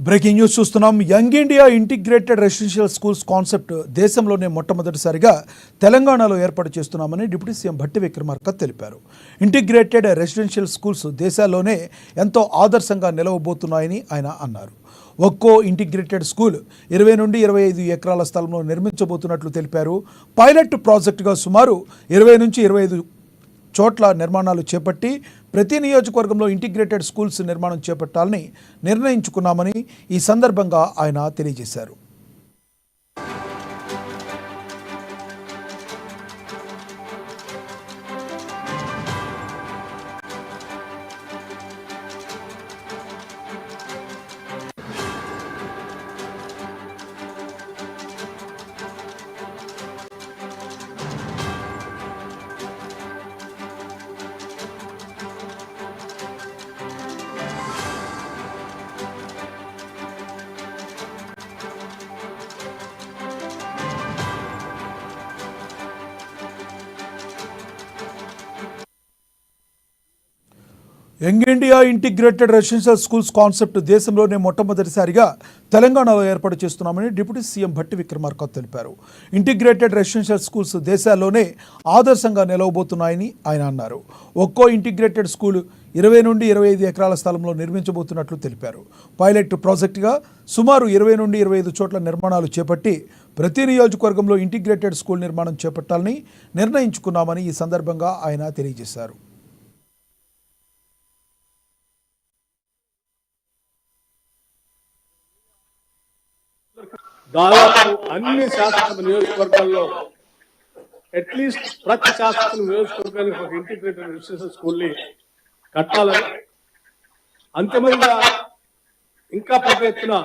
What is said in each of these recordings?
Breaking news చూస్తున్నాం. Young India integrated residential schools concept దేశంలోనే మొట్టమొదటిసారిగా తెలంగాణలో ఏర్పాటు చేస్తున్నామని డిప్యూటీ సీఎం భట్టి విక్రమార్క తెలిపారు. ఇంటిగ్రేటెడ్ రెసిడెన్షియల్ స్కూల్స్ దేశాల్లోనే ఎంతో ఆదర్శంగా నిలవబోతున్నాయని ఆయన అన్నారు. ఒక్కో ఇంటిగ్రేటెడ్ స్కూల్ 20 నుండి 25 ఎకరాల స్థలంలో నిర్మించబోతున్నట్లు తెలిపారు. పైలట్ ప్రాజెక్టుగా సుమారు 20 నుంచి 25 చోట్ల నిర్మాణాలు చేపట్టి ప్రతి నియోజకవర్గంలో ఇంటిగ్రేటెడ్ స్కూల్స్ నిర్మాణం చేపట్టాలని నిర్ణయించుకున్నామని ఈ సందర్భంగా ఆయన తెలియజేశారు. Young India integrated residential schools concept దేశంలోనే మొట్టమొదటిసారిగా తెలంగాణలో ఏర్పాటు చేస్తున్నామని డిప్యూటీ సీఎం భట్టి విక్రమార్క తెలిపారు. ఇంటిగ్రేటెడ్ రెసిడెన్షియల్ స్కూల్స్ దేశాల్లోనే ఆదర్శంగా నిలవబోతున్నాయని ఆయన అన్నారు. ఒక్కో ఇంటిగ్రేటెడ్ స్కూల్ 20 నుండి 25 ఎకరాల స్థలంలో నిర్మించబోతున్నట్లు తెలిపారు. పైలట్ ప్రాజెక్టుగా సుమారు 20 నుండి 25 చోట్ల నిర్మాణాలు చేపట్టి ప్రతి నియోజకవర్గంలో ఇంటిగ్రేటెడ్ స్కూల్ నిర్మాణం చేపట్టాలని నిర్ణయించుకున్నామని ఈ సందర్భంగా ఆయన తెలియజేశారు. దాదాపు అన్ని శాసనసభ నియోజకవర్గాల్లో అట్లీస్ట్ ప్రతి శాసనసభ నియోజకవర్గానికి ఒక ఇంటిగ్రేటెడ్ రెసిడెన్షియల్ స్కూల్ని కట్టాలని, అంతిమంగా ఇంకా పెద్ద ఎత్తున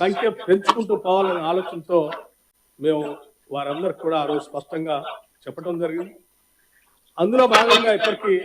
సంఖ్య పెంచుకుంటూ పోవాలనే ఆలోచనతో మేము వారందరికి కూడా ఆ రోజు స్పష్టంగా చెప్పడం జరిగింది. అందులో భాగంగా ఇప్పటికీ